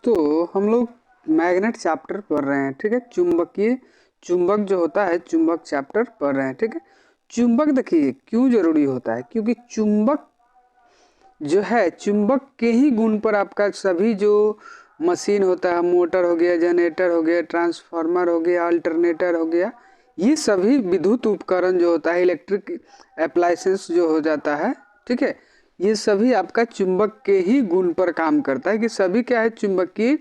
दोस्तों हम लोग मैग्नेट चैप्टर पढ़ रहे हैं। ठीक है, चुंबक जो होता है चुंबक चैप्टर पढ़ रहे हैं। ठीक है, चुंबक देखिए क्यों जरूरी होता है, क्योंकि चुंबक जो है चुंबक के ही गुण पर आपका सभी जो मशीन होता है, मोटर हो गया, जनरेटर हो गया, ट्रांसफार्मर हो गया, अल्टरनेटर हो गया, ये सभी विद्युत उपकरण जो होता है, इलेक्ट्रिक अप्लायंसेस जो हो जाता है, ठीक है, ये सभी आपका चुंबक के ही गुण पर काम करता है कि सभी क्या है चुंबकीय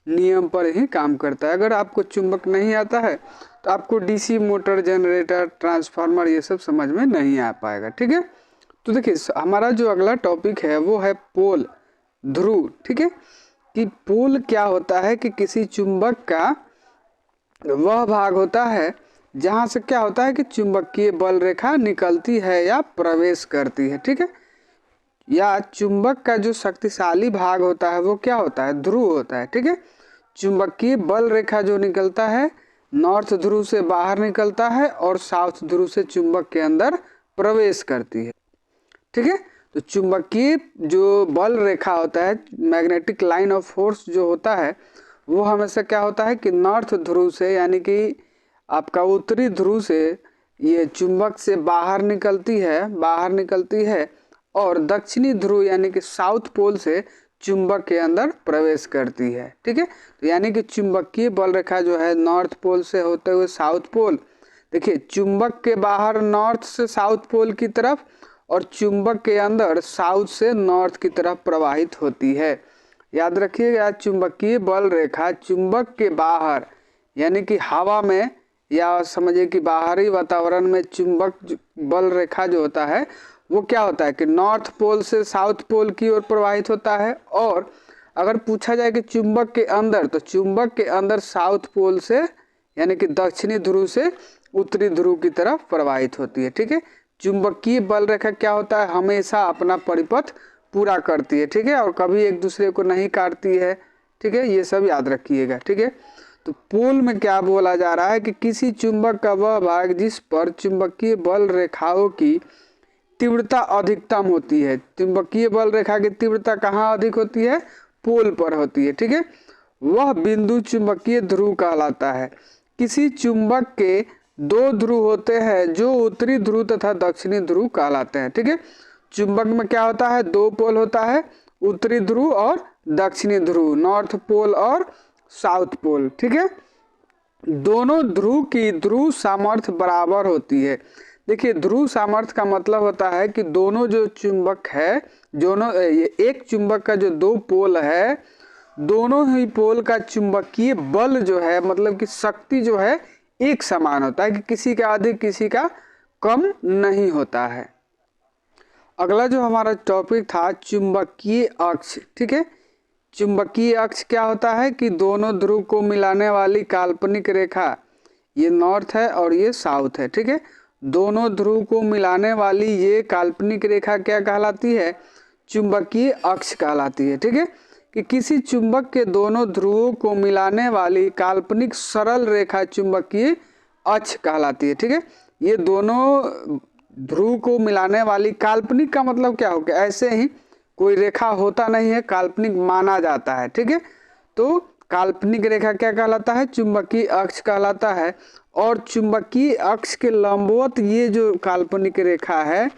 नियम पर ही काम करता है। अगर आपको चुंबक नहीं आता है तो आपको डीसी मोटर, जनरेटर, ट्रांसफार्मर ये सब समझ में नहीं आ पाएगा। ठीक है, तो देखिए हमारा जो अगला टॉपिक है वो है पोल, ध्रुव। ठीक है, कि पोल क्या होता है कि किसी चुंबक का वह भाग होता है जहाँ से क्या होता है कि चुंबकीय बल रेखा निकलती है या प्रवेश करती है। ठीक है, या चुंबक का जो शक्तिशाली भाग होता है वो क्या होता है, ध्रुव होता है। ठीक है, चुंबकीय बल रेखा जो निकलता है नॉर्थ ध्रुव से बाहर निकलता है और साउथ ध्रुव से चुंबक के अंदर प्रवेश करती है। ठीक है, तो चुंबकीय जो बल रेखा होता है, मैग्नेटिक लाइन ऑफ फोर्स जो होता है वो हमेशा क्या होता है कि नॉर्थ ध्रुव से यानी कि आपका उत्तरी ध्रुव से ये चुंबक से बाहर निकलती है और दक्षिणी ध्रुव यानी कि साउथ पोल से चुंबक के अंदर प्रवेश करती है। ठीक है, तो यानी कि चुंबकीय बल रेखा जो है नॉर्थ पोल से होते हुए साउथ पोल, देखिए चुंबक के बाहर नॉर्थ से साउथ पोल की तरफ और चुंबक के अंदर साउथ से नॉर्थ की तरफ प्रवाहित होती है। याद रखिएगा, चुंबकीय बल रेखा चुंबक के बाहर यानी कि हवा में या समझिए कि बाहरी वातावरण में चुंबक बल रेखा जो होता है वो क्या होता है कि नॉर्थ पोल से साउथ पोल की ओर प्रवाहित होता है। और अगर पूछा जाए कि चुंबक के अंदर, तो चुंबक के अंदर साउथ पोल से यानी कि दक्षिणी ध्रुव से उत्तरी ध्रुव की तरफ प्रवाहित होती है। ठीक है, चुंबकीय बल रेखा क्या होता है, हमेशा अपना परिपथ पूरा करती है। ठीक है, और कभी एक दूसरे को नहीं काटती है। ठीक है, ये सब याद रखिएगा। ठीक है, तो पोल में क्या बोला जा रहा है कि किसी चुंबक का वह भाग जिस पर चुंबकीय बल रेखाओं की तीव्रता अधिकतम होती है। चुंबकीय बल रेखा की तीव्रता कहाँ अधिक होती है, पोल पर होती है। ठीक है, वह बिंदु चुंबकीय ध्रुव कहलाता है। किसी चुंबक के दो ध्रुव होते हैं जो उत्तरी ध्रुव तथा दक्षिणी ध्रुव कहलाते हैं। ठीक है, चुंबक में क्या होता है, दो पोल होता है, उत्तरी ध्रुव और दक्षिणी ध्रुव, नॉर्थ पोल और साउथ पोल। ठीक है, दोनों ध्रुव की ध्रुव सामर्थ्य बराबर होती है। देखिए ध्रुव सामर्थ्य का मतलब होता है कि दोनों जो चुंबक है, दोनों एक चुंबक का जो दो पोल है, दोनों ही पोल का चुंबकीय बल जो है मतलब कि शक्ति जो है एक समान होता है कि किसी का अधिक किसी का कम नहीं होता है। अगला जो हमारा टॉपिक था चुंबकीय अक्ष। ठीक है, चुंबकीय अक्ष क्या होता है कि दोनों ध्रुव को मिलाने वाली काल्पनिक रेखा, ये नॉर्थ है और ये साउथ है। ठीक है, दोनों ध्रुव को मिलाने वाली ये काल्पनिक रेखा क्या कहलाती है, चुंबकीय अक्ष कहलाती है। ठीक है, कि किसी चुंबक के दोनों ध्रुवों को मिलाने वाली काल्पनिक सरल रेखा चुंबकीय अक्ष कहलाती है। ठीक है, ये दोनों ध्रुव को मिलाने वाली, काल्पनिक का मतलब क्या हो गया, ऐसे ही कोई रेखा होता नहीं है, काल्पनिक माना जाता है। ठीक है, तो काल्पनिक रेखा क्या कहलाता है, चुंबकीय अक्ष कहलाता है। और चुंबकीय अक्ष के लंबवत ये जो काल्पनिक रेखा है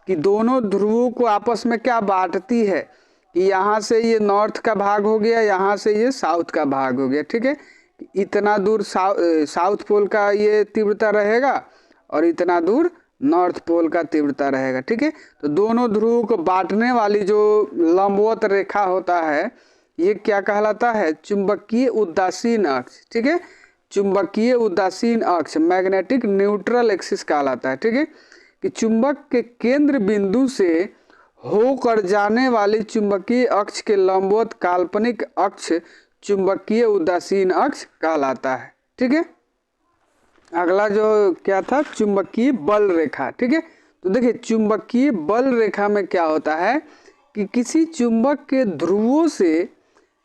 कि दोनों ध्रुवों को आपस में क्या बांटती है कि यहाँ से ये नॉर्थ का भाग हो गया, यहाँ से ये साउथ का भाग हो गया। ठीक है, इतना दूर साउथ पोल का ये तीव्रता रहेगा और इतना दूर नॉर्थ पोल का तीव्रता रहेगा। ठीक है, तो दोनों ध्रुवों को बांटने वाली जो लंबवत रेखा होता है ये क्या कहलाता है, चुंबकीय उदासीन अक्ष। ठीक है, चुंबकीय उदासीन अक्ष मैग्नेटिक न्यूट्रल एक्सिस कहलाता है। ठीक है, कि चुंबक के केंद्र बिंदु से होकर जाने वाली चुंबकीय अक्ष के लंबवत काल्पनिक अक्ष चुंबकीय उदासीन अक्ष कहलाता है। ठीक है, अगला जो क्या था, चुंबकीय बल रेखा। ठीक है, तो देखिए चुंबकीय बल रेखा में क्या होता है कि किसी चुंबक के ध्रुवों से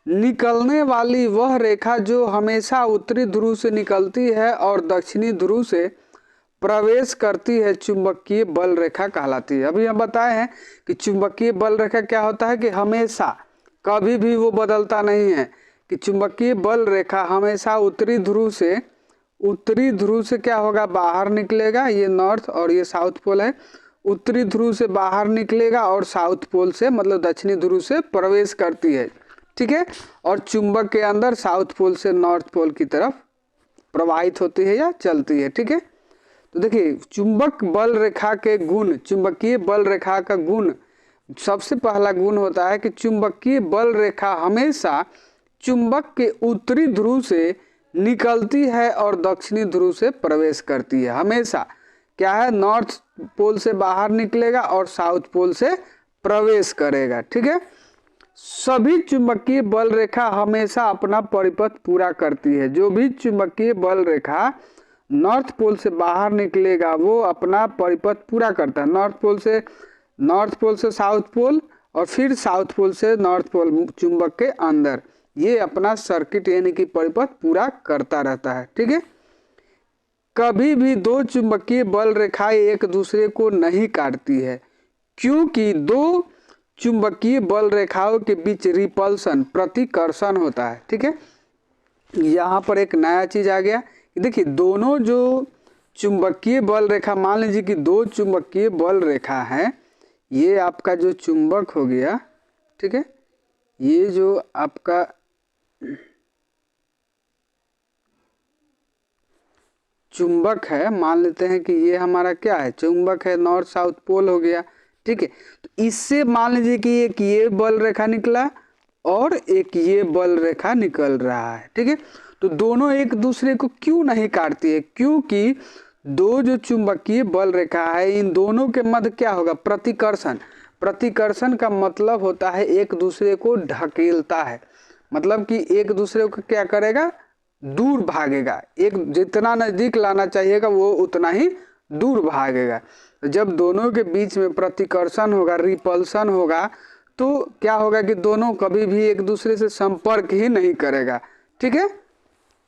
निकलने वाली वह रेखा जो हमेशा उत्तरी ध्रुव से निकलती है और दक्षिणी ध्रुव से प्रवेश करती है, चुंबकीय बल रेखा कहलाती है। अभी हम बताए हैं कि चुंबकीय बल रेखा क्या होता है कि हमेशा कभी भी वो बदलता नहीं है, कि चुंबकीय बल रेखा हमेशा उत्तरी ध्रुव से क्या होगा, बाहर निकलेगा। ये नॉर्थ और ये साउथ पोल है। उत्तरी ध्रुव से बाहर निकलेगा और साउथ पोल से मतलब दक्षिणी ध्रुव से प्रवेश करती है, ठीक है। और चुंबक के अंदर साउथ पोल से नॉर्थ पोल की तरफ प्रवाहित होती है या चलती है, ठीक है। तो देखिए चुंबक बल रेखा के गुण, चुंबकीय बल रेखा का गुण, सबसे पहला गुण होता है कि चुंबकीय बल रेखा हमेशा चुंबक के उत्तरी ध्रुव से निकलती है और दक्षिणी ध्रुव से प्रवेश करती है। हमेशा क्या है, नॉर्थ पोल से बाहर निकलेगा और साउथ पोल से प्रवेश करेगा, ठीक है। सभी चुंबकीय बल रेखा हमेशा अपना परिपथ पूरा करती है। जो भी चुंबकीय बल रेखा नॉर्थ पोल से बाहर निकलेगा वो अपना परिपथ पूरा करता है। नॉर्थ पोल से साउथ पोल और फिर साउथ पोल से नॉर्थ पोल चुंबक के अंदर, ये अपना सर्किट यानी कि परिपथ पूरा करता रहता है, ठीक है। कभी भी दो चुंबकीय बल रेखाएं एक दूसरे को नहीं काटती है, क्योंकि दो चुंबकीय बल रेखाओं के बीच रिपल्सन प्रतिकर्षण होता है, ठीक है। यहाँ पर एक नया चीज आ गया, देखिए दोनों जो चुंबकीय बल रेखा, मान लीजिए कि दो चुंबकीय बल रेखा है, ये आपका जो चुंबक हो गया, ठीक है, ये जो आपका चुंबक है, मान लेते हैं कि ये हमारा क्या है, चुंबक है, नॉर्थ साउथ पोल हो गया, ठीक है। तो इससे मान लीजिए कि एक ये बल रेखा निकला और एक ये बल रेखा निकल रहा है, ठीक है। तो दोनों एक दूसरे को क्यों नहीं काटती है, क्योंकि दो जो चुंबकीय बल रेखा है इन दोनों के मध्य क्या होगा, प्रतिकर्षण। प्रतिकर्षण का मतलब होता है एक दूसरे को ढकेलता है, मतलब कि एक दूसरे को क्या करेगा, दूर भागेगा। एक जितना नजदीक लाना चाहिएगा वो उतना ही दूर भागेगा। जब दोनों के बीच में प्रतिकर्षण होगा, रिपल्सन होगा, तो क्या होगा कि दोनों कभी भी एक दूसरे से संपर्क ही नहीं करेगा, ठीक है।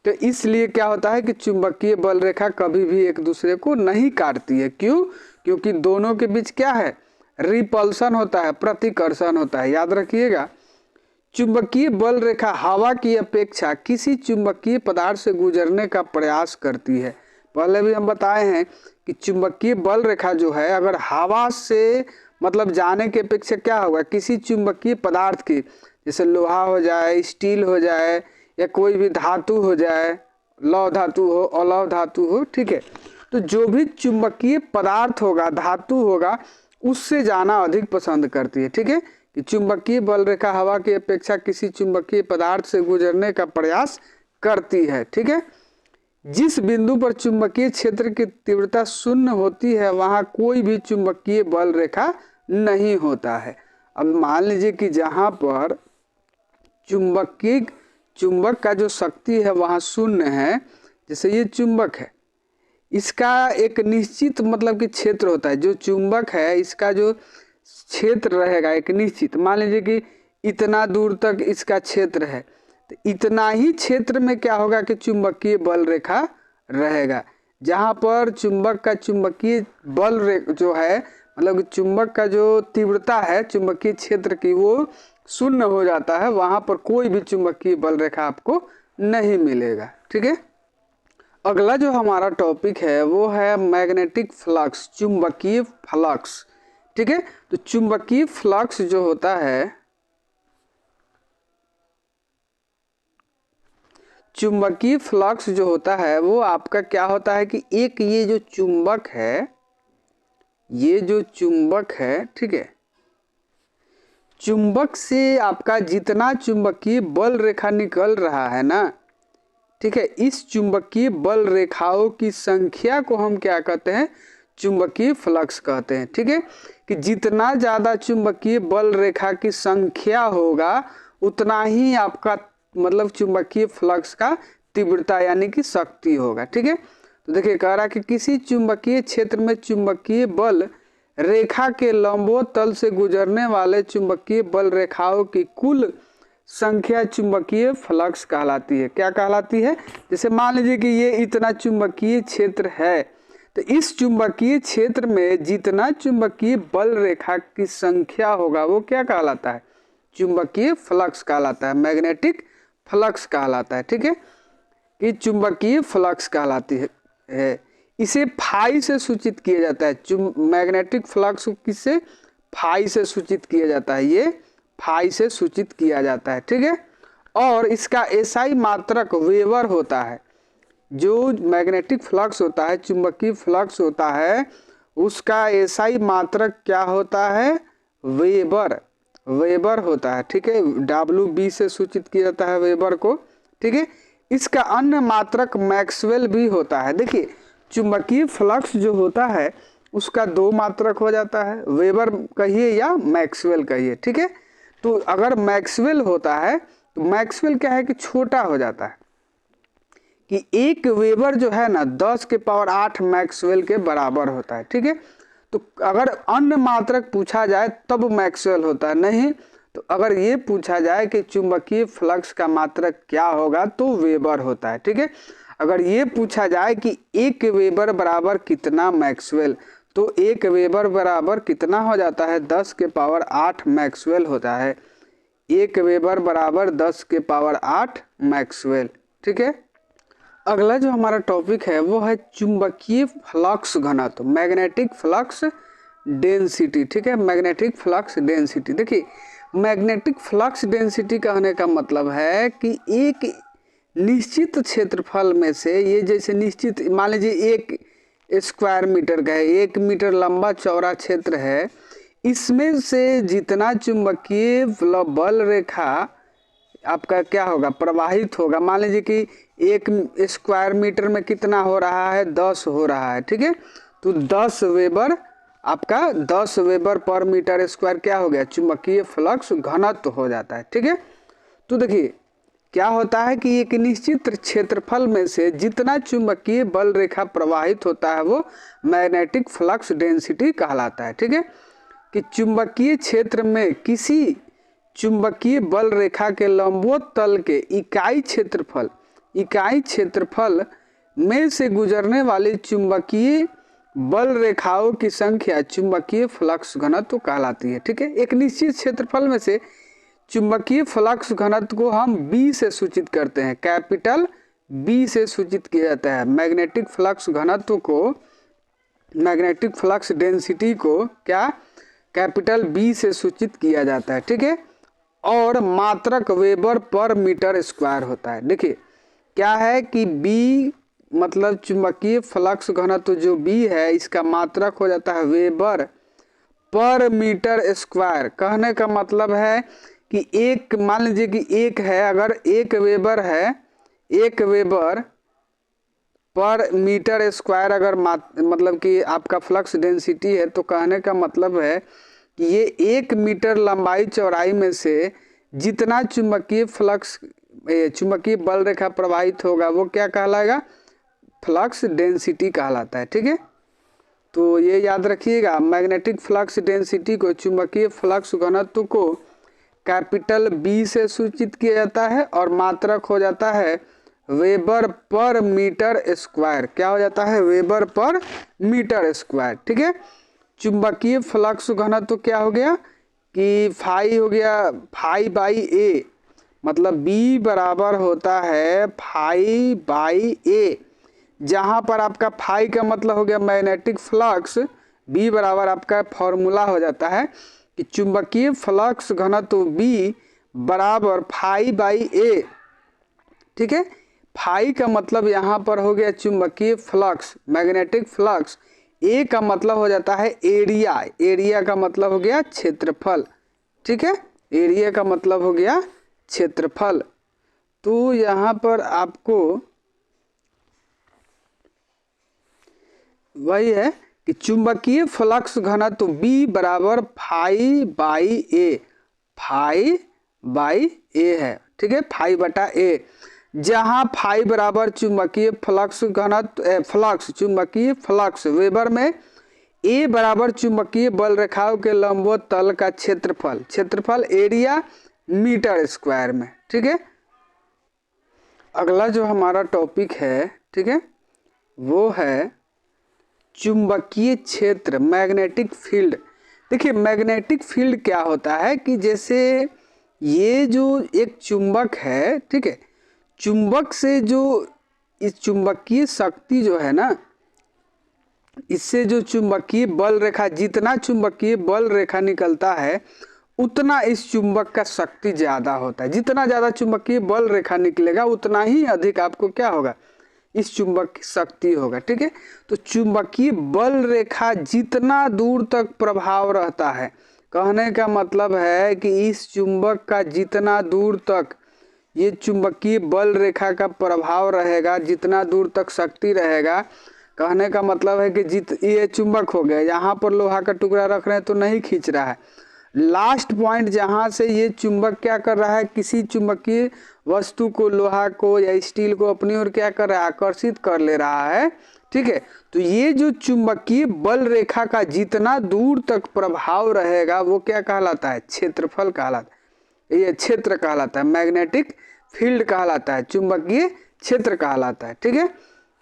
तो इसलिए क्या होता है कि चुंबकीय बल रेखा कभी भी एक दूसरे को नहीं काटती है। क्यों? क्योंकि दोनों के बीच क्या है, रिपल्सन होता है, प्रतिकर्षण होता है। याद रखिएगा, चुंबकीय बल रेखा हवा की अपेक्षा किसी चुंबकीय पदार्थ से गुजरने का प्रयास करती है। पहले भी हम बताए हैं कि चुंबकीय बल रेखा जो है अगर हवा से मतलब जाने की अपेक्षा क्या होगा, किसी चुंबकीय पदार्थ की, जैसे लोहा हो जाए, स्टील हो जाए या कोई भी धातु हो जाए, लौह धातु हो, अलौह धातु हो, ठीक है। तो जो भी चुंबकीय पदार्थ होगा, धातु होगा, उससे जाना अधिक पसंद करती है, ठीक है। कि चुंबकीय बल रेखा हवा की अपेक्षा किसी चुंबकीय पदार्थ से गुजरने का प्रयास करती है, ठीक है। जिस बिंदु पर चुंबकीय क्षेत्र की तीव्रता शून्य होती है वहां कोई भी चुंबकीय बल रेखा नहीं होता है। अब मान लीजिए कि जहां पर चुंबक का जो शक्ति है वहां शून्य है, जैसे ये चुंबक है, इसका एक निश्चित मतलब कि क्षेत्र होता है। जो चुंबक है इसका जो क्षेत्र रहेगा एक निश्चित, मान लीजिए कि इतना दूर तक इसका क्षेत्र है, तो इतना ही क्षेत्र में क्या होगा कि चुंबकीय बल रेखा रहेगा। जहाँ पर चुंबक का चुंबकीय बल जो है मतलब कि चुंबक का जो तीव्रता है चुंबकीय क्षेत्र की वो शून्य हो जाता है, वहां पर कोई भी चुंबकीय बल रेखा आपको नहीं मिलेगा, ठीक है। अगला जो हमारा टॉपिक है वो है मैग्नेटिक फ्लक्स, चुंबकीय फ्लक्स, ठीक है। तो चुंबकीय फ्लक्स जो होता है, चुंबकीय फ्लक्स जो होता है वो आपका क्या होता है कि एक ये जो चुंबक है, ये जो चुंबक है, ठीक है, चुंबक से आपका जितना चुंबकीय बल रेखा निकल रहा है ना, ठीक है, इस चुंबकीय बल रेखाओं की संख्या को हम क्या कहते हैं, चुंबकीय फ्लक्स कहते हैं, ठीक है। कि जितना ज़्यादा चुंबकीय बल रेखा की संख्या होगा उतना ही आपका मतलब चुंबकीय फ्लक्स का तीव्रता यानी कि शक्ति होगा, ठीक है। तो देखिए कह रहा है कि किसी चुंबकीय क्षेत्र में चुंबकीय बल रेखा के लंबवत तल से गुजरने वाले चुंबकीय बल रेखाओं की कुल संख्या चुंबकीय फ्लक्स कहलाती है। क्या कहलाती है? जैसे मान लीजिए कि ये इतना चुंबकीय क्षेत्र है, तो इस चुंबकीय क्षेत्र में जितना चुंबकीय बल रेखा की संख्या होगा वो क्या कहलाता है, चुंबकीय फ्लक्स कहलाता है, मैग्नेटिक फ्लक्स कहलाता है, ठीक है, कि चुंबकीय फ्लक्स कहलाती है। इसे फाई से सूचित किया जाता है। मैग्नेटिक फ्लक्स किससे? फाई से सूचित किया जाता है, ये फाई से सूचित किया जाता है, ठीक है। और इसका एसआई मात्रक वेबर होता है। जो मैग्नेटिक फ्लक्स होता है, चुंबकीय फ्लक्स होता है, उसका एसआई मात्रक क्या होता है? वेबर, वेबर होता है, ठीक है। WB से सूचित किया जाता है वेबर को, ठीक है। इसका अन्य मात्रक मैक्सवेल भी होता है। देखिए, चुंबकीय फ्लक्स जो होता है उसका दो मात्रक हो जाता है, वेबर कहिए या मैक्सवेल कहिए, ठीक है। तो अगर मैक्सवेल होता है तो मैक्सवेल क्या है कि छोटा हो जाता है, कि एक वेबर जो है ना 10 के पावर 8 मैक्सवेल के बराबर होता है, ठीक है। तो अगर अन्य मात्रक पूछा जाए तब मैक्सवेल होता है, नहीं तो अगर ये पूछा जाए कि चुंबकीय फ्लक्स का मात्रक क्या होगा तो वेबर होता है, ठीक है। अगर ये पूछा जाए कि एक वेबर बराबर कितना मैक्सवेल, तो एक वेबर बराबर कितना हो जाता है? 10 के पावर 8 मैक्सवेल होता है। एक वेबर बराबर 10 के पावर 8 मैक्सवेल, ठीक है। अगला जो हमारा टॉपिक है वो है चुंबकीय फ्लक्स घनत्व, मैग्नेटिक फ्लक्स डेंसिटी, ठीक है। मैग्नेटिक फ्लक्स डेंसिटी, देखिए मैग्नेटिक फ्लक्स डेंसिटी कहने का मतलब है कि एक निश्चित क्षेत्रफल में से, ये जैसे निश्चित, मान लीजिए 1 स्क्वायर मीटर का है, 1 मीटर लंबा चौड़ा क्षेत्र है, इसमें से जितना चुंबकीय बल रेखा आपका क्या होगा? प्रवाहित होगा। मान लीजिए कि 1 स्क्वायर मीटर में कितना हो रहा है? 10 हो रहा है, ठीक है। तो 10 वेबर, आपका 10 वेबर पर मीटर स्क्वायर क्या हो गया? चुंबकीय फ्लक्स घनत्व हो जाता है, ठीक है। तो देखिए क्या होता है कि एक निश्चित क्षेत्रफल में से जितना चुंबकीय बल रेखा प्रवाहित होता है वो मैग्नेटिक फ्लक्स डेंसिटी कहलाता है, ठीक है। कि चुंबकीय क्षेत्र में किसी चुंबकीय बल रेखा के लंबवत तल के इकाई क्षेत्रफल में से गुजरने वाली चुंबकीय बल रेखाओं की संख्या चुंबकीय फ्लक्स घनत्व कहलाती है, ठीक है। एक निश्चित क्षेत्रफल में से चुंबकीय फ्लक्स घनत्व को हम B से सूचित करते हैं, कैपिटल B से सूचित किया जाता है। मैग्नेटिक फ्लक्स घनत्व को, मैग्नेटिक फ्लक्स डेंसिटी को क्या? कैपिटल B से सूचित किया जाता है, ठीक है। और मात्रक वेबर पर मीटर स्क्वायर होता है। देखिए क्या है कि B मतलब चुंबकीय फ्लक्स घनत्व जो B है, इसका मात्रक हो जाता है वेबर पर मीटर स्क्वायर। कहने का मतलब है कि एक, मान लीजिए कि एक है, अगर 1 वेबर है, 1 वेबर पर मीटर स्क्वायर अगर मतलब कि आपका फ्लक्स डेंसिटी है, तो कहने का मतलब है कि ये 1 मीटर लंबाई चौड़ाई में से जितना चुंबकीय फ्लक्स, चुंबकीय बल रेखा प्रवाहित होगा वो क्या कहलाएगा? फ्लक्स डेंसिटी कहलाता है, ठीक है। तो ये याद रखिएगा, मैग्नेटिक फ्लक्स डेंसिटी को, चुंबकीय फ्लक्स घनत्व को कैपिटल B से सूचित किया जाता है और मात्रक हो जाता है वेबर पर मीटर स्क्वायर। क्या हो जाता है? वेबर पर मीटर स्क्वायर, ठीक है। चुंबकीय फ्लक्स घनत्व क्या हो गया कि फाई हो गया, फाई बाई A, मतलब B बराबर होता है फाई बाई A, जहां पर आपका फाई का मतलब हो गया मैग्नेटिक फ्लक्स, B बराबर आपका फॉर्मूला हो जाता है कि चुंबकीय फ्लक्स घनत्व B बराबर फाई बाई A, ठीक है। फाई का मतलब यहाँ पर हो गया चुंबकीय फ्लक्स, मैग्नेटिक फ्लक्स। A का मतलब हो जाता है एरिया, एरिया का मतलब हो गया क्षेत्रफल, ठीक है। एरिया का मतलब हो गया क्षेत्रफल। तो यहाँ पर आपको वही है कि चुंबकीय फ्लक्स घनत्व B बराबर phi by A, phi by A है, ठीक है, फाई बटा A, जहां फाई बराबर चुंबकीय फ्लक्स घनत्व, फ्लक्स चुंबकीय फ्लक्स वेबर में, A बराबर चुंबकीय बल रेखाओं के लंबवत तल का क्षेत्रफल, क्षेत्रफल एरिया मीटर स्क्वायर में, ठीक है। अगला जो हमारा टॉपिक है, ठीक है, वो है चुंबकीय क्षेत्र, मैग्नेटिक फील्ड। देखिए मैग्नेटिक फील्ड क्या होता है कि जैसे ये जो एक चुंबक है, ठीक है, चुंबक से जो इस चुंबकीय शक्ति जो है ना, इससे जो चुंबकीय बल रेखा, जितना चुंबकीय बल रेखा निकलता है उतना इस चुंबक का शक्ति ज्यादा होता है। जितना ज्यादा चुंबकीय बल रेखा निकलेगा उतना ही अधिक आपको क्या होगा, इस चुंबक की शक्ति होगा। ठीक है, तो चुंबकीय बल रेखा जितना दूर तक प्रभाव रहता है, कहने का मतलब है कि इस चुंबक का जितना दूर तक ये चुंबकीय बल रेखा का प्रभाव रहेगा, जितना दूर तक शक्ति रहेगा, कहने का मतलब है कि ये चुंबक हो गया, यहाँ पर लोहा का टुकड़ा रख रहे हैं तो नहीं खींच रहा है। लास्ट पॉइंट जहाँ से ये चुंबक क्या कर रहा है, किसी चुंबकीय वस्तु को, लोहा को या स्टील को अपनी ओर क्या कर रहा है, आकर्षित कर ले रहा है। ठीक है, तो ये जो चुंबकीय बल रेखा का जितना दूर तक प्रभाव रहेगा वो क्या कहलाता है, क्षेत्रफल कहलाता है, ये क्षेत्र कहलाता है, मैग्नेटिक फील्ड कहलाता है, चुंबकीय क्षेत्र कहलाता है। ठीक है,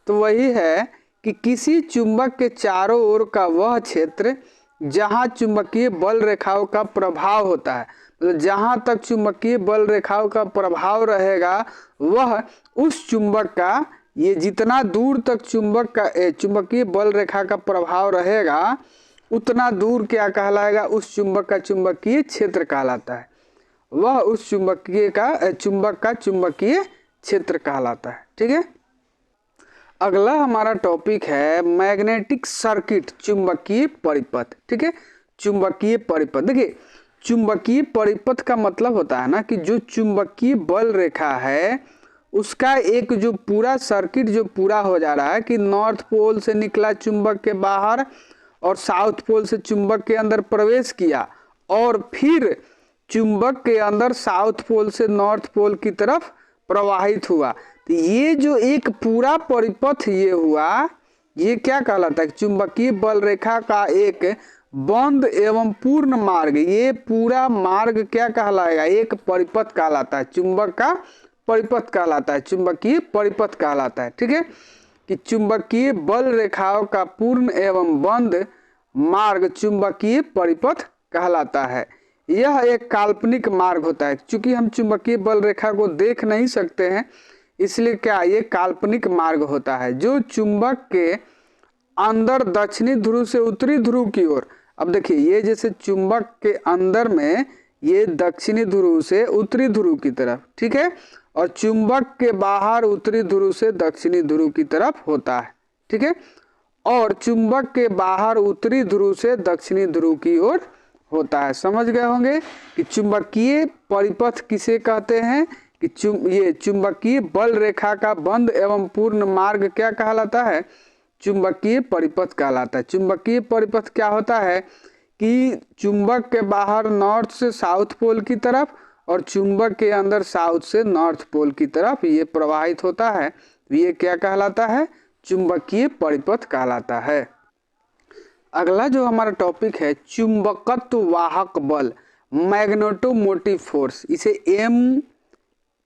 तो वही है कि किसी चुंबक के चारों ओर का वह क्षेत्र जहां चुंबकीय बल रेखाओं का प्रभाव होता है, मतलब जहां तक चुंबकीय बल रेखाओं का प्रभाव रहेगा वह उस चुंबक का, ये जितना दूर तक चुंबक का चुंबकीय बल रेखा का प्रभाव रहेगा उतना दूर क्या कहलाएगा, उस चुंबक का चुंबकीय क्षेत्र कहलाता है। वह उस चुंबक का चुंबकीय क्षेत्र कहलाता है। ठीक है, अगला हमारा टॉपिक है मैग्नेटिक सर्किट, चुंबकीय परिपथ। ठीक है, चुंबकीय परिपथ, देखिए चुंबकीय परिपथ का मतलब होता है ना कि जो चुंबकीय बल रेखा है उसका एक जो पूरा सर्किट जो पूरा हो जा रहा है कि नॉर्थ पोल से निकला चुंबक के बाहर और साउथ पोल से चुंबक के अंदर प्रवेश किया और फिर चुंबक के अंदर साउथ पोल से नॉर्थ पोल की तरफ प्रवाहित हुआ। तो ये जो एक पूरा परिपथ ये हुआ, ये क्या कहलाता है, चुंबकीय बल रेखा का एक बंद एवं पूर्ण मार्ग, ये पूरा मार्ग क्या कहलाएगा, एक परिपथ कहलाता है, चुंबक का परिपथ कहलाता है, चुंबकीय परिपथ कहलाता है। ठीक है, कि चुंबकीय बल रेखाओं का पूर्ण एवं बंद मार्ग चुंबकीय परिपथ कहलाता है। यह एक काल्पनिक मार्ग होता है, क्योंकि हम चुंबकीय बल रेखा को देख नहीं सकते हैं इसलिए क्या ये काल्पनिक मार्ग होता है, जो चुंबक के अंदर दक्षिणी ध्रुव से उत्तरी ध्रुव की ओर, अब देखिए ये जैसे चुंबक के अंदर में ये दक्षिणी ध्रुव से उत्तरी ध्रुव की तरफ, ठीक है, और चुंबक के बाहर उत्तरी ध्रुव से दक्षिणी ध्रुव की तरफ होता है। ठीक है, और चुंबक के बाहर उत्तरी ध्रुव से दक्षिणी ध्रुव की ओर होता है। समझ गए होंगे कि चुंबकीय परिपथ किसे कहते हैं, कि ये चुंबकीय बल रेखा का बंद एवं पूर्ण मार्ग क्या कहलाता है, चुंबकीय परिपथ कहलाता है। चुंबकीय परिपथ क्या होता है कि चुंबक के बाहर नॉर्थ से साउथ पोल की तरफ और चुंबक के अंदर साउथ से नॉर्थ पोल की तरफ ये प्रवाहित होता है, ये क्या कहलाता है, चुंबकीय परिपथ कहलाता है। अगला जो हमारा टॉपिक है चुंबकत्व वाहक बल, मैग्नेटोमोटिव फोर्स, इसे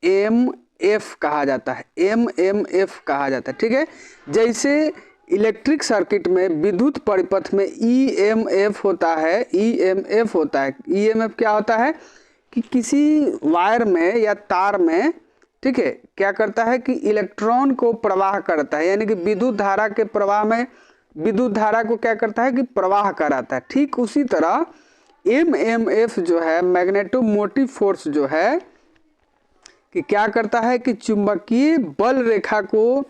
एमएफ कहा जाता है, एमएमएफ कहा जाता है। ठीक है, जैसे इलेक्ट्रिक सर्किट में विद्युत परिपथ में ईएमएफ होता है, ईएमएफ होता है, ईएमएफ क्या होता है कि किसी वायर में या तार में, ठीक है, क्या करता है कि इलेक्ट्रॉन को प्रवाह करता है, यानी कि विद्युत धारा के प्रवाह में विद्युत धारा को क्या करता है कि प्रवाह कराता है। ठीक उसी तरह एमएमएफ जो है, मैग्नेटोमोटिव फोर्स जो है, कि क्या करता है कि चुंबकीय बल रेखा को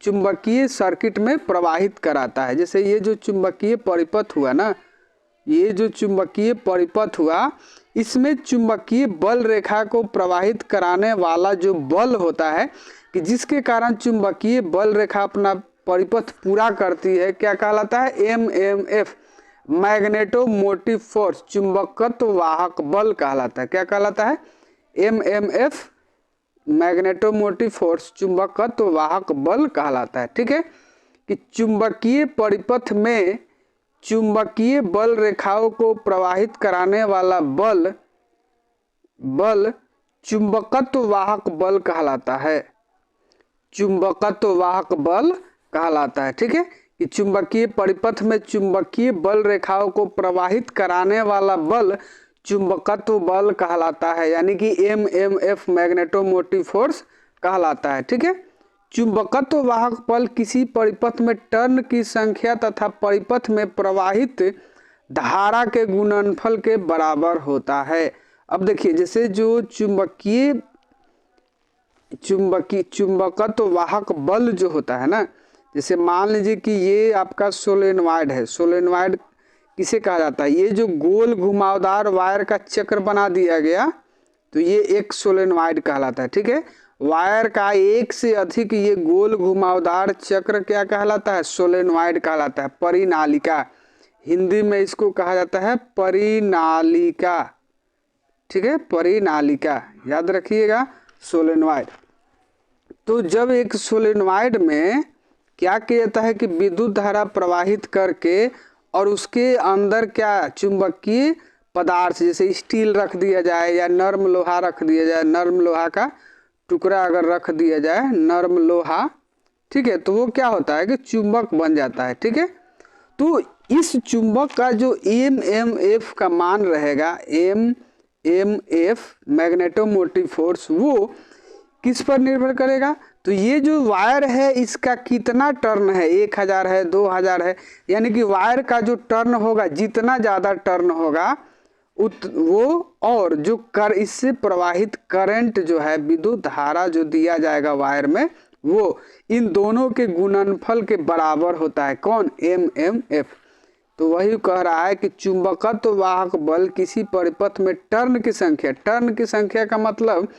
चुंबकीय सर्किट में प्रवाहित कराता है। जैसे ये जो चुंबकीय परिपथ हुआ ना, ये जो चुंबकीय परिपथ हुआ, इसमें चुंबकीय बल रेखा को प्रवाहित कराने वाला जो बल होता है कि जिसके कारण चुंबकीय बल रेखा अपना परिपथ पूरा करती है, क्या कहलाता है, एमएमएफ, मैग्नेटोमोटिव फोर्स, चुंबकत्व वाहक बल कहलाता है। क्या कहलाता है, एमएमएफ, मैग्नेटोमोटिव फोर्स, चुंबकत्व वाहक बल कहलाता है। ठीक है, कि चुंबकीय परिपथ में चुंबकीय बल रेखाओं को प्रवाहित कराने वाला बल चुंबकत्व वाहक बल कहलाता है, चुंबकत्व वाहक बल कहलाता है। ठीक है, कि चुंबकीय परिपथ में चुंबकीय बल रेखाओं को प्रवाहित कराने वाला बल चुंबकत्व बल कहलाता है, यानी कि MMF मैग्नेटोमोटिव फोर्स कहलाता है। ठीक है, चुंबकत्व वाहक बल किसी परिपथ में टर्न की संख्या तथा परिपथ में प्रवाहित धारा के गुणनफल के बराबर होता है। अब देखिए, जैसे जो चुंबकत्व वाहक बल जो होता है ना, जैसे मान लीजिए कि ये आपका सोलेनॉइड है। सोलेनॉइड किसे कहा जाता है? ये जो गोल घुमावदार वायर का चक्र बना दिया गया, तो ये एक सोलेनॉइड कहलाता है। ठीक है, वायर का एक से अधिक ये गोल घुमावदार चक्र क्या कहलाता है? सोलेनॉइड कहलाता है। परिनालिका, हिंदी में इसको कहा जाता है परिनालिका। ठीक है, परिनालिका याद रखिएगा, सोलेनॉइड। तो जब एक सोलेनॉइड में क्या किया जाता है कि विद्युत धारा प्रवाहित करके और उसके अंदर क्या चुंबकीय पदार्थ, जैसे स्टील रख दिया जाए या नर्म लोहा रख दिया जाए, नर्म लोहा का टुकड़ा अगर रख दिया जाए, नर्म लोहा, ठीक है, तो वो क्या होता है कि चुंबक बन जाता है। ठीक है, तो इस चुंबक का जो MMF का मान रहेगा, MMF मैग्नेटोमोटिव फोर्स, वो किस पर निर्भर करेगा? तो ये जो वायर है इसका कितना टर्न है, 1000 है, 2000 है, यानी कि वायर का जो टर्न होगा, जितना ज़्यादा टर्न होगा वो, और जो इससे प्रवाहित करंट जो है, विद्युत धारा जो दिया जाएगा वायर में, वो इन दोनों के गुणनफल के बराबर होता है। कौन? MMF। तो वही कह रहा है कि चुंबकत्व वाहक बल किसी परिपथ में टर्न की संख्या, टर्न की संख्या का मतलब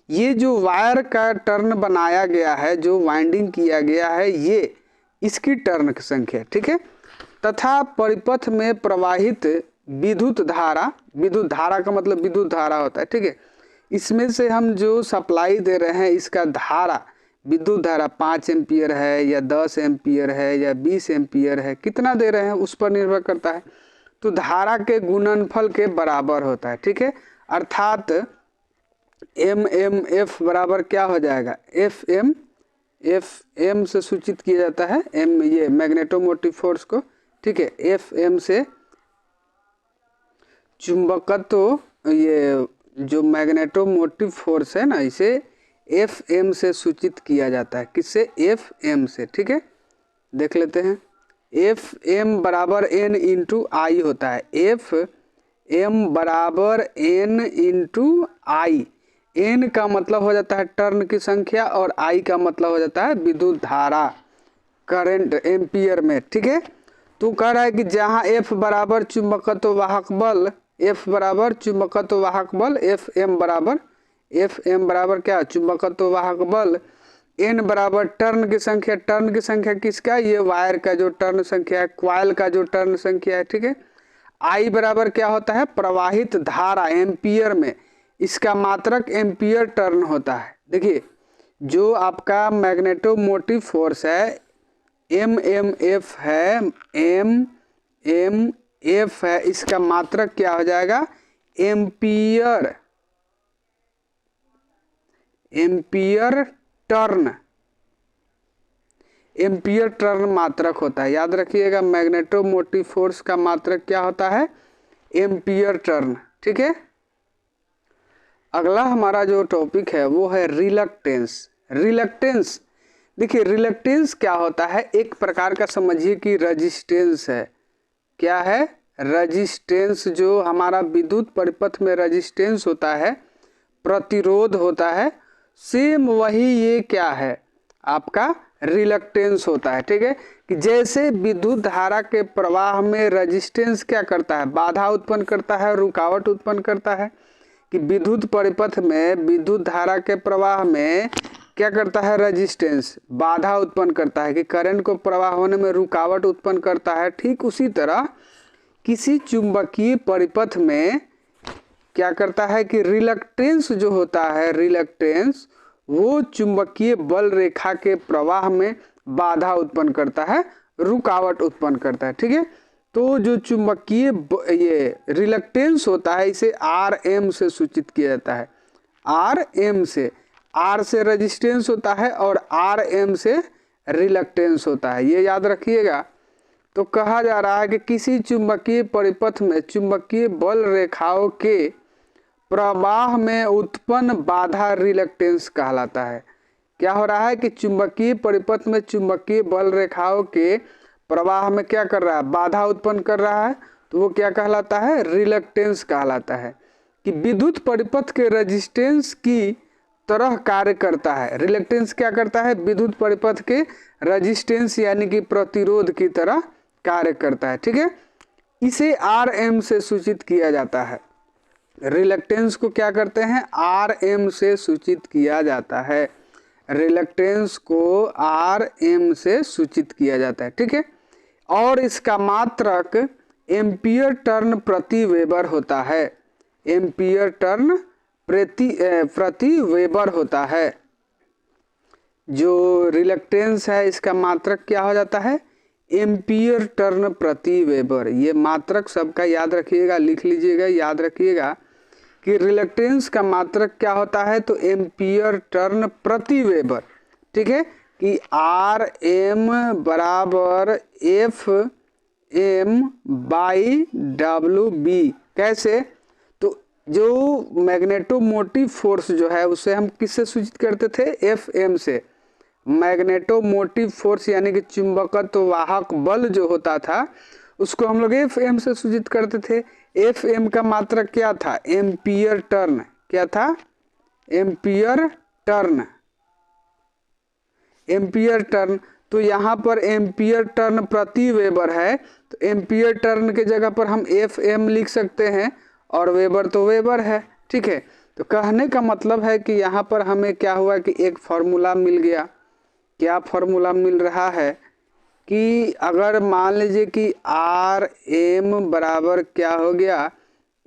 ये जो वायर का टर्न बनाया गया है, जो वाइंडिंग किया गया है, ये इसकी टर्न की संख्या। ठीक है, तथा परिपथ में प्रवाहित विद्युत धारा, विद्युत धारा का मतलब विद्युत धारा होता है। ठीक है, इसमें से हम जो सप्लाई दे रहे हैं, इसका धारा, विद्युत धारा 5 एम्पियर है या 10 एम्पियर है या 20 एम्पियर है, कितना दे रहे हैं उस पर निर्भर करता है। तो धारा के गुणनफल के बराबर होता है। ठीक है, अर्थात MMF बराबर क्या हो जाएगा? FM से सूचित किया जाता है, M ये मैग्नेटोमोटिव फोर्स को। ठीक है, FM से चुंबकत्व, ये जो मैग्नेटोमोटिव फोर्स है ना, इसे FM से सूचित किया जाता है। किससे? FM से। ठीक है, देख लेते हैं। FM बराबर N इंटू आई होता है। FM बराबर N इंटू आई। N का मतलब हो जाता है टर्न की संख्या और I का मतलब हो जाता है विद्युत धारा, करंट, एम्पियर में। ठीक है, तो कह रहा है कि जहाँ F बराबर चुंबकत्व वाहक बल, F बराबर चुंबकत्व वाहक बल, FM बराबर क्या? चुंबकत्व वाहक बल। N बराबर टर्न की संख्या, टर्न की संख्या किसका? ये वायर का जो टर्न संख्या है, क्वाइल का जो टर्न संख्या है। ठीक है, I बराबर क्या होता है? प्रवाहित धारा, एम्पियर में, इसका मात्रक एम्पियर टर्न होता है। देखिए, जो आपका मैग्नेटोमोटिव फोर्स है, MMF है, MMF है, इसका मात्रक क्या हो जाएगा? Ampere, ampere turn, ampere turn मात्रक होता है। याद रखिएगा, मैग्नेटोमोटिव फोर्स का मात्रक क्या होता है? Ampere turn. ठीक है, अगला हमारा जो टॉपिक है वो है रिलक्टेंस। रिलक्टेंस, देखिए रिलक्टेंस क्या होता है? एक प्रकार का समझिए कि रेजिस्टेंस है। क्या है? रेजिस्टेंस। जो हमारा विद्युत परिपथ में रेजिस्टेंस होता है, प्रतिरोध होता है, सेम वही ये क्या है? आपका रिलक्टेंस होता है। ठीक है, कि जैसे विद्युत धारा के प्रवाह में रेजिस्टेंस क्या करता है? बाधा उत्पन्न करता है, रुकावट उत्पन्न करता है। कि विद्युत परिपथ में विद्युत धारा के प्रवाह में क्या करता है? रेजिस्टेंस बाधा उत्पन्न करता है, कि करंट को प्रवाह होने में रुकावट उत्पन्न करता है। ठीक उसी तरह किसी चुंबकीय परिपथ में क्या करता है कि रिलक्टेंस जो होता है, रिलक्टेंस, वो चुंबकीय बल रेखा के प्रवाह में बाधा उत्पन्न करता है, रुकावट उत्पन्न करता है। ठीक है, तो जो चुंबकीय ये रिलक्टेंस होता है, इसे RM से सूचित किया जाता है। RM से, R से रेजिस्टेंस होता है और RM से रिलक्टेंस होता है, ये याद रखिएगा। तो कहा जा रहा है कि किसी चुंबकीय परिपथ में चुंबकीय बल रेखाओं के प्रवाह में उत्पन्न बाधा रिलक्टेंस कहलाता है। क्या हो रहा है कि चुंबकीय परिपथ में चुंबकीय बल रेखाओं के प्रवाह में क्या कर रहा है, बाधा उत्पन्न कर रहा है, तो वो क्या कहलाता है, रिलक्टेंस कहलाता है। कि विद्युत परिपथ के रेजिस्टेंस की तरह कार्य करता है। रिलक्टेंस क्या करता है, विद्युत परिपथ के रेजिस्टेंस यानी कि प्रतिरोध की तरह कार्य करता है। ठीक है, इसे Rm से सूचित किया जाता है। रिलक्टेंस को क्या करते हैं, Rm से सूचित किया जाता है। रिलक्टेंस को Rm से सूचित किया जाता है। ठीक है, और इसका मात्रक एम्पियर टर्न प्रति वेबर होता है। एम्पियर टर्न प्रति वेबर होता है। जो रिलक्टेंस है इसका मात्रक क्या हो जाता है, एम्पियर टर्न प्रति वेबर। ये मात्रक सबका याद रखिएगा, लिख लीजिएगा, याद रखिएगा कि रिलक्टेंस का मात्रक क्या होता है, तो एम्पियर टर्न प्रति वेबर। ठीक है, कि आर एम बराबर F M by W B. कैसे, तो जो मैग्नेटोमोटिव फोर्स जो है उसे हम किससे सूचित करते थे, एफ एम से। मैग्नेटोमोटिव फोर्स यानी कि चुंबकत्व वाहक बल जो होता था उसको हम लोग एफ एम से सूचित करते थे। एफ एम का मात्रक क्या था, एम्पियर टर्न। क्या था, एम्पियर टर्न। एम्पियर टर्न, तो यहाँ पर एम्पियर टर्न प्रति वेबर है, तो एम्पियर टर्न के जगह पर हम एफ एम लिख सकते हैं, और वेबर तो वेबर है। ठीक है, तो कहने का मतलब है कि यहाँ पर हमें क्या हुआ कि एक फॉर्मूला मिल गया। क्या फॉर्मूला मिल रहा है कि अगर मान लीजिए कि आर एम बराबर क्या हो गया,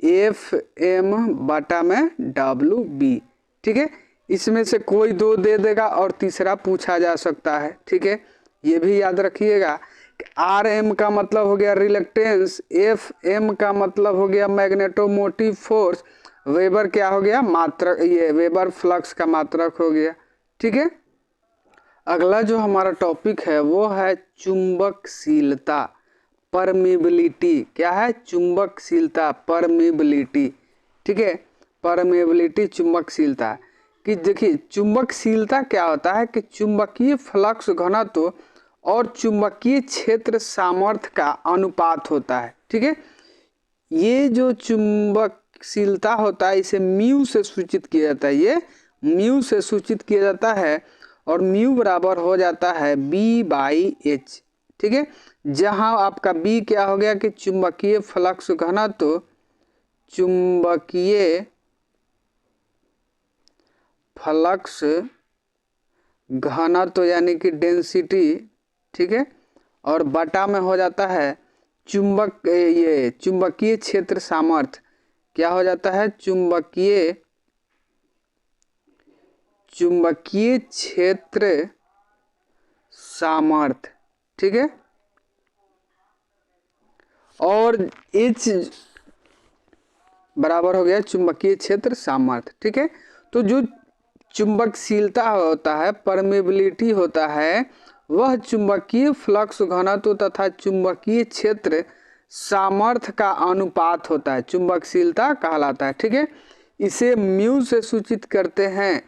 एफ एम बटा में डब्ल्यू बी। ठीक है, इसमें से कोई दो दे देगा और तीसरा पूछा जा सकता है। ठीक है, ये भी याद रखिएगा। आर एम का मतलब हो गया रिलक्टेंस, एफ एम का मतलब हो गया मैग्नेटोमोटिव फोर्स, वेबर क्या हो गया, मात्रक, ये वेबर फ्लक्स का मात्रक हो गया। ठीक है, अगला जो हमारा टॉपिक है वो है चुंबकशीलता, परमेबिलिटी। क्या है, चुंबकशीलता, परमेबिलिटी। ठीक है, परमेबिलिटी, चुंबकशीलता। कि देखिए चुंबकशीलता क्या होता है कि चुंबकीय फ्लक्स घनत्व और चुंबकीय क्षेत्र सामर्थ्य का अनुपात होता है। ठीक है, ये जो चुंबकशीलता होता है इसे म्यू से सूचित किया जाता है। ये म्यू से सूचित किया जाता है, और म्यू बराबर हो जाता है बी बाई एच। ठीक है, जहां आपका बी क्या हो गया कि चुंबकीय फ्लक्स घनत्व, चुंबकीय फ्लक्स घनत्व यानी कि डेंसिटी। ठीक है, और बटा में हो जाता है ये चुंबकीय क्षेत्र सामर्थ्य। क्या हो जाता है, चुंबकीय क्षेत्र सामर्थ्य। ठीक है, और H बराबर हो गया चुंबकीय क्षेत्र सामर्थ्य। ठीक है, तो जो चुंबकशीलता होता है, परमेबिलिटी होता है, वह चुंबकीय फ्लक्स घनत्व तथा चुंबकीय क्षेत्र सामर्थ्य का अनुपात होता है, चुंबकशीलता कहलाता है। ठीक है, इसे म्यू से सूचित करते हैं।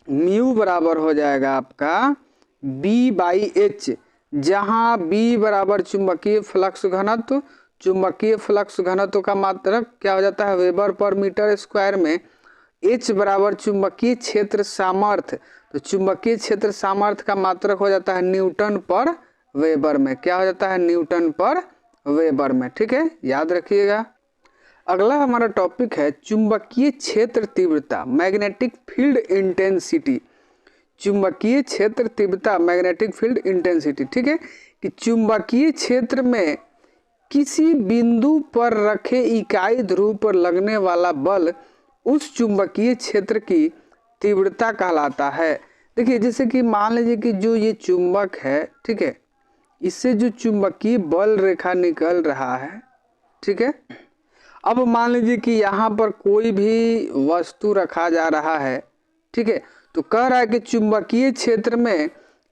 म्यू बराबर हो जाएगा आपका बी बाई एच, जहां बी बराबर चुंबकीय फ्लक्स घनत्व, चुंबकीय फ्लक्स घनत्व का मात्रक क्या हो जाता है, वेबर पर मीटर स्क्वायर में। एच बराबर चुंबकीय क्षेत्र सामर्थ्य, तो चुंबकीय क्षेत्र सामर्थ्य का मात्रक हो जाता है न्यूटन पर वेबर में। क्या हो जाता है, न्यूटन पर वेबर में। ठीक है, याद रखिएगा। अगला हमारा टॉपिक है चुंबकीय क्षेत्र तीव्रता, मैग्नेटिक फील्ड इंटेंसिटी। चुंबकीय क्षेत्र तीव्रता, मैग्नेटिक फील्ड इंटेंसिटी। ठीक है, कि चुंबकीय क्षेत्र में किसी बिंदु पर रखे इकाई ध्रुव पर लगने वाला बल उस चुंबकीय क्षेत्र की तीव्रता कहलाता है। देखिए जैसे कि मान लीजिए कि जो ये चुंबक है, ठीक है, इससे जो चुंबकीय बल रेखा निकल रहा है। ठीक है, अब मान लीजिए कि यहाँ पर कोई भी वस्तु रखा जा रहा है। ठीक है, तो कह रहा है कि चुंबकीय क्षेत्र में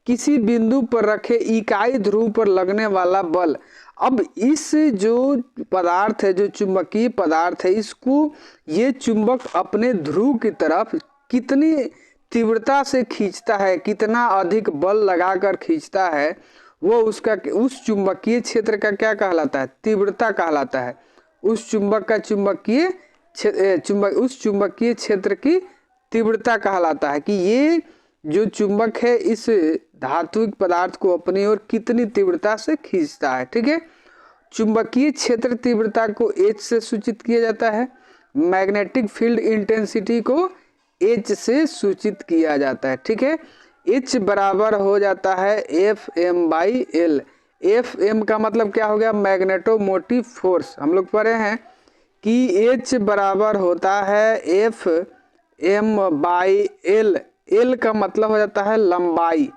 किसी बिंदु पर रखे इकाई ध्रुव पर लगने वाला बल। अब इस जो पदार्थ है, जो चुंबकीय पदार्थ है, इसको ये चुंबक अपने ध्रुव की तरफ कितनी तीव्रता से खींचता है, कितना अधिक बल लगाकर खींचता है, वो उसका उस चुंबकीय क्षेत्र का क्या कहलाता है? तीव्रता कहलाता है। उस चुंबक का उस चुंबकीय क्षेत्र की तीव्रता कहलाता है कि ये जो चुंबक है इस धात्विक पदार्थ को अपनी ओर कितनी तीव्रता से खींचता है। ठीक है, चुंबकीय क्षेत्र तीव्रता को H से सूचित किया जाता है। मैग्नेटिक फील्ड इंटेंसिटी को H से सूचित किया जाता है। ठीक है, H बराबर हो जाता है Fm/L। Fm का मतलब क्या हो गया? Magnetomotive force. हम लोग पढ़े हैं कि H बराबर होता है Fm/L। L का मतलब हो जाता है लंबाई।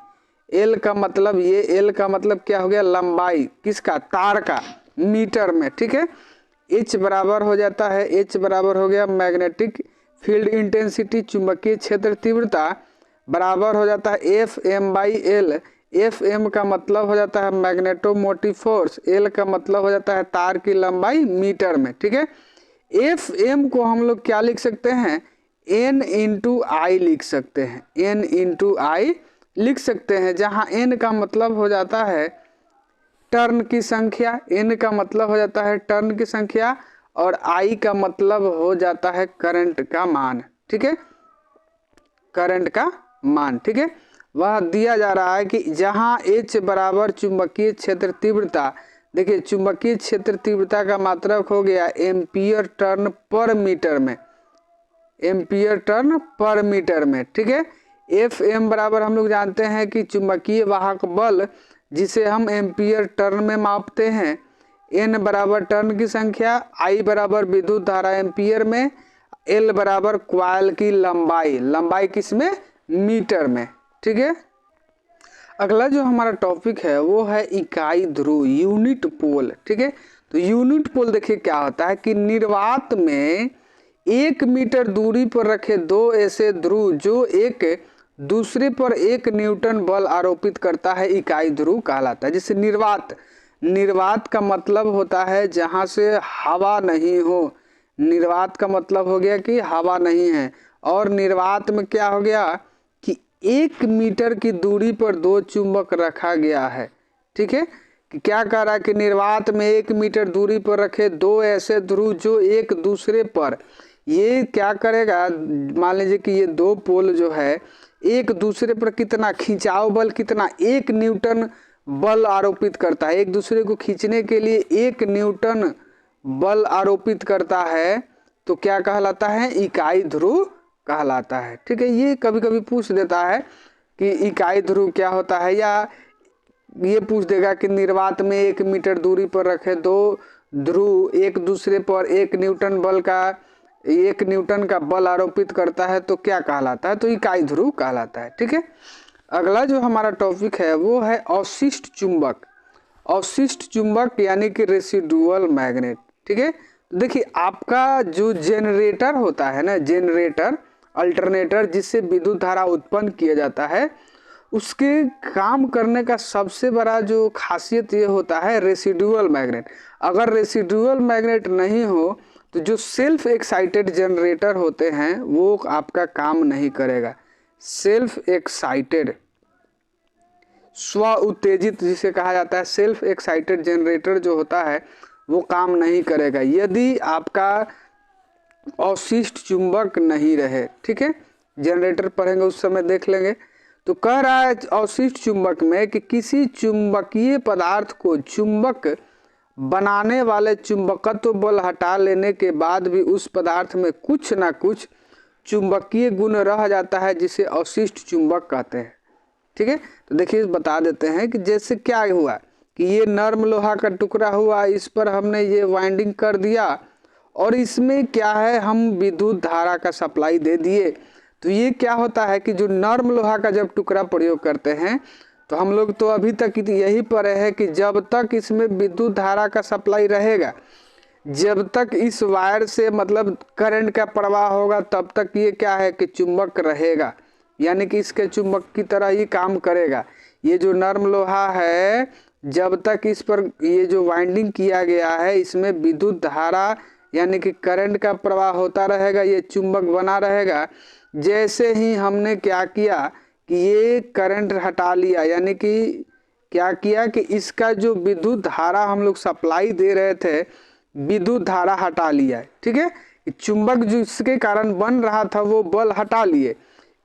L का मतलब L का मतलब क्या हो गया? लंबाई। किसका? तार का, मीटर में। ठीक है, H बराबर हो जाता है, H बराबर हो गया मैग्नेटिक फील्ड इंटेंसिटी, चुंबकीय क्षेत्र तीव्रता, बराबर हो जाता है Fm/L। Fm का मतलब हो जाता है मैग्नेटोमोटिव फोर्स, L का मतलब हो जाता है तार की लंबाई मीटर में। ठीक है, Fm को हम लोग क्या लिख सकते हैं? N × I लिख सकते हैं। N × I लिख सकते हैं, जहां N का मतलब हो जाता है टर्न की संख्या, N का मतलब हो जाता है टर्न की संख्या, और I का मतलब हो जाता है करंट का मान। ठीक है, करंट का मान। ठीक है, वह दिया जा रहा है कि जहां H बराबर चुंबकीय क्षेत्र तीव्रता, देखिए चुंबकीय क्षेत्र तीव्रता का मात्रक हो गया एम्पियर टर्न पर मीटर में, एम्पियर टर्न पर मीटर में। ठीक है, Fm बराबर हम लोग जानते हैं कि चुंबकीय वाहक बल, जिसे हम एम्पियर टर्न में मापते हैं। N बराबर टर्न की संख्या, I बराबर विद्युत धारा एम्पियर में, L बराबर क्वाइल की लंबाई, लंबाई किसमें? मीटर में। ठीक है, अगला जो हमारा टॉपिक है वो है इकाई ध्रुव, यूनिट पोल। ठीक है, तो यूनिट पोल देखिए क्या होता है कि निर्वात में 1 मीटर दूरी पर रखे दो ऐसे ध्रुव जो एक दूसरे पर 1 न्यूटन बल आरोपित करता है, इकाई ध्रुव कहलाता है। जैसे निर्वात का मतलब होता है जहां से हवा नहीं हो। निर्वात का मतलब हो गया कि हवा नहीं है, और निर्वात में क्या हो गया कि 1 मीटर की दूरी पर 2 चुंबक रखा गया है। ठीक है, कि क्या कह रहा है कि निर्वात में 1 मीटर दूरी पर रखे 2 ऐसे ध्रुव जो एक दूसरे पर, ये क्या करेगा? मान लीजिए कि ये 2 पोल जो है एक दूसरे पर कितना खिंचाव बल, कितना? 1 न्यूटन बल आरोपित करता है। एक दूसरे को खींचने के लिए 1 न्यूटन बल आरोपित करता है, तो क्या कहलाता है? इकाई ध्रुव कहलाता है। ठीक है, ये कभी कभी पूछ देता है कि इकाई ध्रुव क्या होता है, या ये पूछ देगा कि निर्वात में 1 मीटर दूरी पर रखे 2 ध्रुव एक दूसरे पर 1 न्यूटन का बल आरोपित करता है, तो क्या कहलाता है? तो इकाई ध्रुव कहलाता है। ठीक है, अगला जो हमारा टॉपिक है वो है अवशिष्ट चुंबक। अवशिष्ट चुंबक यानी कि रेसिडुअल मैग्नेट। ठीक है, देखिए आपका जो जनरेटर होता है ना, जनरेटर, अल्टरनेटर, जिससे विद्युत धारा उत्पन्न किया जाता है, उसके काम करने का सबसे बड़ा जो खासियत ये होता है रेसिडुअल मैग्नेट। अगर रेसिडुअल मैग्नेट नहीं हो तो जो सेल्फ एक्साइटेड जनरेटर होते हैं वो आपका काम नहीं करेगा। सेल्फ एक्साइटेड, स्व उत्तेजित जिसे कहा जाता है, सेल्फ एक्साइटेड जनरेटर जो होता है वो काम नहीं करेगा यदि आपका अवशिष्ट चुंबक नहीं रहे। ठीक है, जनरेटर पढ़ेंगे उस समय देख लेंगे। तो कह रहा है अवशिष्ट चुंबक में कि किसी चुंबकीय पदार्थ को चुंबक बनाने वाले चुंबकत्व बल हटा लेने के बाद भी उस पदार्थ में कुछ ना कुछ चुंबकीय गुण रह जाता है, जिसे अवशिष्ट चुंबक कहते हैं। ठीक है, तो देखिए बता देते हैं कि जैसे क्या हुआ कि ये नर्म लोहा का टुकड़ा हुआ, इस पर हमने ये वाइंडिंग कर दिया और इसमें क्या है, हम विद्युत धारा का सप्लाई दे दिए। तो ये क्या होता है कि जो नर्म लोहा का जब टुकड़ा प्रयोग करते हैं, तो हम लोग तो अभी तक यही पढ़े हैं कि जब तक इसमें विद्युत धारा का सप्लाई रहेगा, जब तक इस वायर से मतलब करंट का प्रवाह होगा, तब तक ये क्या है कि चुंबक रहेगा, यानी कि इसके चुंबक की तरह ही काम करेगा। ये जो नर्म लोहा है, जब तक इस पर ये जो वाइंडिंग किया गया है, इसमें विद्युत धारा यानी कि करंट का प्रवाह होता रहेगा, ये चुंबक बना रहेगा। जैसे ही हमने क्या किया कि ये करंट हटा लिया, यानी कि क्या किया कि इसका जो विद्युत धारा हम लोग सप्लाई दे रहे थे, विद्युत धारा हटा लिया है, ठीक है। चुंबक जिसके कारण बन रहा था वो बल हटा लिए।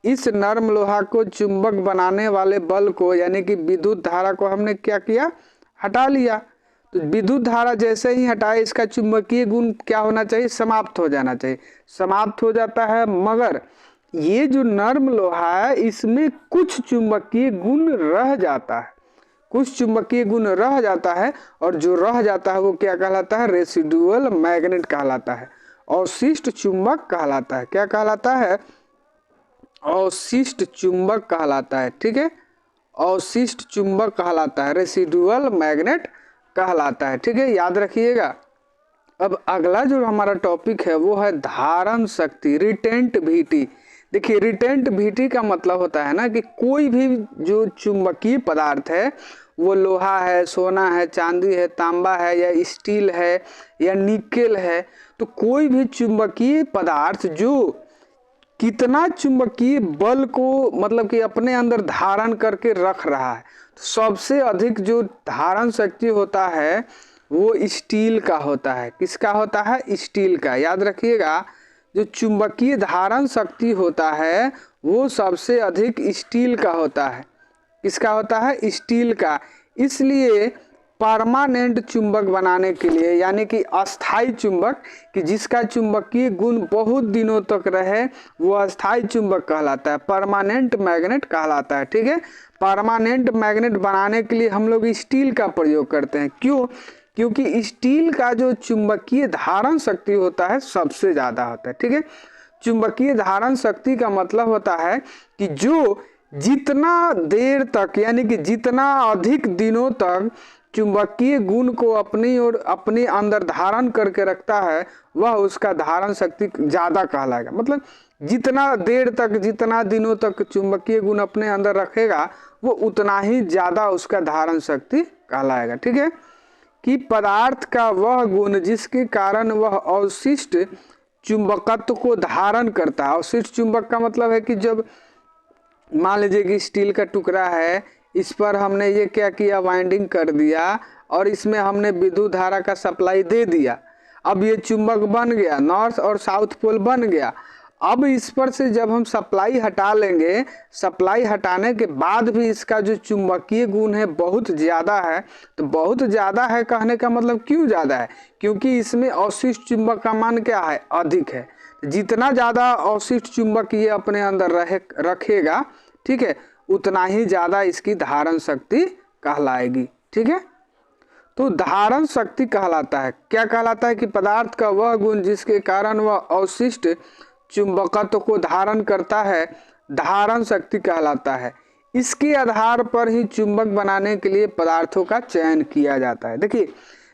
इस नर्म लोहा को चुंबक बनाने वाले बल को यानी कि विद्युत धारा को हमने क्या किया, हटा लिया। तो विद्युत धारा जैसे ही हटाए, इसका चुंबकीय गुण क्या होना चाहिए, समाप्त हो जाना चाहिए। समाप्त हो जाता है, मगर ये जो नर्म लोहा है इसमें कुछ चुंबकीय गुण रह जाता है, कुछ चुंबकीय गुण रह जाता है, और जो रह जाता है वो क्या कहलाता है, रेसिडुअल मैग्नेट कहलाता है, अवशिष्ट चुंबक कहलाता है। क्या कहलाता है, अवशिष्ट चुंबक कहलाता है, ठीक है, अवशिष्ट चुंबक कहलाता है, रेसिडुअल मैग्नेट कहलाता है, ठीक है, याद रखिएगा। अब अगला जो हमारा टॉपिक है वो है धारण शक्ति, रिटेंट VT। देखिए रिटेंट VT का मतलब होता है ना कि कोई भी जो चुंबकीय पदार्थ है, वो लोहा है, सोना है, चांदी है, तांबा है, या स्टील है, या निकेल है, तो कोई भी चुंबकीय पदार्थ जो कितना चुंबकीय बल को मतलब कि अपने अंदर धारण करके रख रहा है, तो सबसे अधिक जो धारण शक्ति होता है वो स्टील का होता है। किसका होता है, स्टील का। याद रखिएगा, जो चुंबकीय धारण शक्ति होता है वो सबसे अधिक स्टील का होता है। किसका होता है, स्टील का। इसलिए परमानेंट चुंबक बनाने के लिए, यानी कि अस्थाई चुंबक, कि जिसका चुंबकीय गुण बहुत दिनों तक रहे, वो अस्थाई चुंबक कहलाता है, परमानेंट मैग्नेट कहलाता है, ठीक है। परमानेंट मैग्नेट बनाने के लिए हम लोग स्टील का प्रयोग करते हैं। क्यों, क्योंकि स्टील का जो चुंबकीय धारण शक्ति होता है सबसे ज़्यादा होता है, ठीक है। चुंबकीय धारण शक्ति का मतलब होता है कि जो जितना देर तक यानी कि जितना अधिक दिनों तक चुंबकीय गुण को अपनी और अपने अंदर धारण करके रखता है, वह उसका धारण शक्ति ज़्यादा कहलाएगा। मतलब जितना देर तक, जितना दिनों तक चुंबकीय गुण अपने अंदर रखेगा, वो उतना ही ज़्यादा उसका धारण शक्ति कहलाएगा, ठीक है। कि पदार्थ का वह गुण जिसके कारण वह अवशिष्ट चुंबकत्व को धारण करता है। अवशिष्ट चुंबक का मतलब है कि जब मान लीजिए कि स्टील का टुकड़ा है, इस पर हमने ये क्या किया, वाइंडिंग कर दिया, और इसमें हमने विद्युत धारा का सप्लाई दे दिया। अब ये चुंबक बन गया, नॉर्थ और साउथ पोल बन गया। अब इस पर से जब हम सप्लाई हटा लेंगे, सप्लाई हटाने के बाद भी इसका जो चुंबकीय गुण है बहुत ज़्यादा है। तो बहुत ज़्यादा है कहने का मतलब क्यों ज़्यादा है, क्योंकि इसमें अवशिष्ट चुंबक का मान क्या है, अधिक है। जितना ज़्यादा अवशिष्ट चुंबक ये अपने अंदर रखेगा, ठीक है, उतना ही ज़्यादा इसकी धारण शक्ति कहलाएगी, ठीक है। तो धारण शक्ति कहलाता है, क्या कहलाता है, कि पदार्थ का वह गुण जिसके कारण वह अवशिष्ट चुंबकत्व को धारण करता है, धारण शक्ति कहलाता है। इसके आधार पर ही चुंबक बनाने के लिए पदार्थों का चयन किया जाता है। देखिए,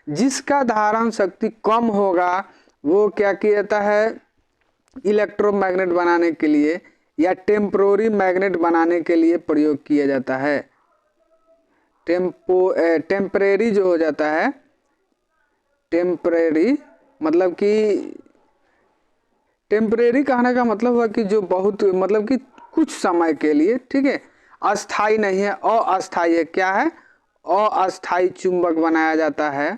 जिसका धारण शक्ति कम होगा वो क्या किया जाता है, इलेक्ट्रोमैग्नेट बनाने के लिए या टेम्पोररी मैग्नेट बनाने के लिए प्रयोग किया जाता है। टेम्परेरी जो हो जाता है, टेम्परेरी मतलब कि टेम्परेरी कहने का मतलब हुआ कि जो बहुत मतलब कि कुछ समय के लिए, ठीक है, अस्थाई नहीं है, अस्थाई है। क्या है, अस्थाई चुंबक बनाया जाता है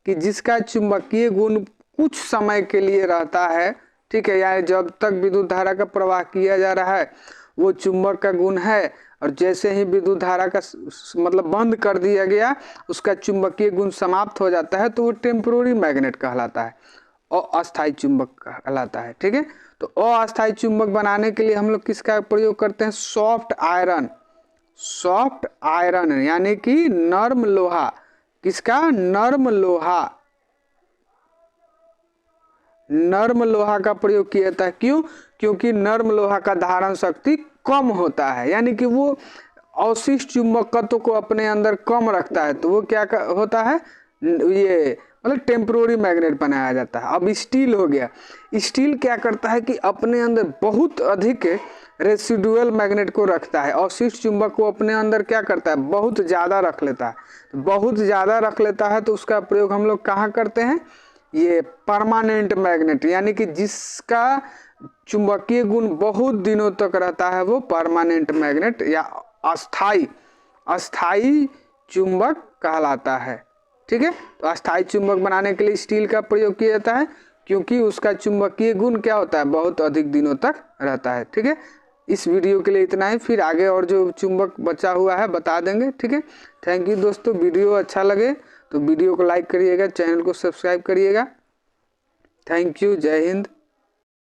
कि जिसका चुंबकीय गुण कुछ समय के लिए रहता है, ठीक है, यानी जब तक विद्युत धारा का प्रवाह किया जा रहा है वो चुंबक का गुण है, और जैसे ही विद्युत धारा का मतलब बंद कर दिया गया, उसका चुंबकीय गुण समाप्त हो जाता है, तो वो टेम्पोररी मैग्नेट कहलाता है, अस्थाई चुंबक कहलाता है, ठीक है। तो अस्थाई चुंबक बनाने के लिए हम लोग किसका प्रयोग करते हैं, सॉफ्ट आयरन। सॉफ्ट आयरन यानी कि नर्म लोहा। किसका, नर्म लोहा। नर्म लोहा का प्रयोग किया जाता है। क्यों, क्योंकि नर्म लोहा का धारण शक्ति कम होता है, यानी कि वो अवशिष्ट चुंबकत्व को अपने अंदर कम रखता है, तो वो क्या होता है, ये मतलब टेम्पोररी मैग्नेट बनाया जाता है। अब स्टील हो गया, स्टील क्या करता है कि अपने अंदर बहुत अधिक रेसिडुअल मैग्नेट को रखता है। अवशिष्ट चुंबक को अपने अंदर क्या करता है, बहुत ज़्यादा रख लेता है। तो बहुत ज़्यादा रख लेता है तो उसका प्रयोग हम लोग कहाँ करते हैं, ये परमानेंट मैग्नेट, यानी कि जिसका चुंबकीय गुण बहुत दिनों तक रहता है वो परमानेंट मैग्नेट या अस्थाई चुंबक कहलाता है। ठीक है, तो अस्थाई चुंबक बनाने के लिए स्टील का प्रयोग किया जाता है क्योंकि उसका चुंबकीय गुण क्या होता है, बहुत अधिक दिनों तक रहता है। ठीक है, इस वीडियो के लिए इतना ही, फिर आगे और जो चुंबक बचा हुआ है बता देंगे। ठीक है, थैंक यू दोस्तों। वीडियो अच्छा लगे तो वीडियो को लाइक करिएगा, चैनल को सब्सक्राइब करिएगा। थैंक यू, जय हिंद।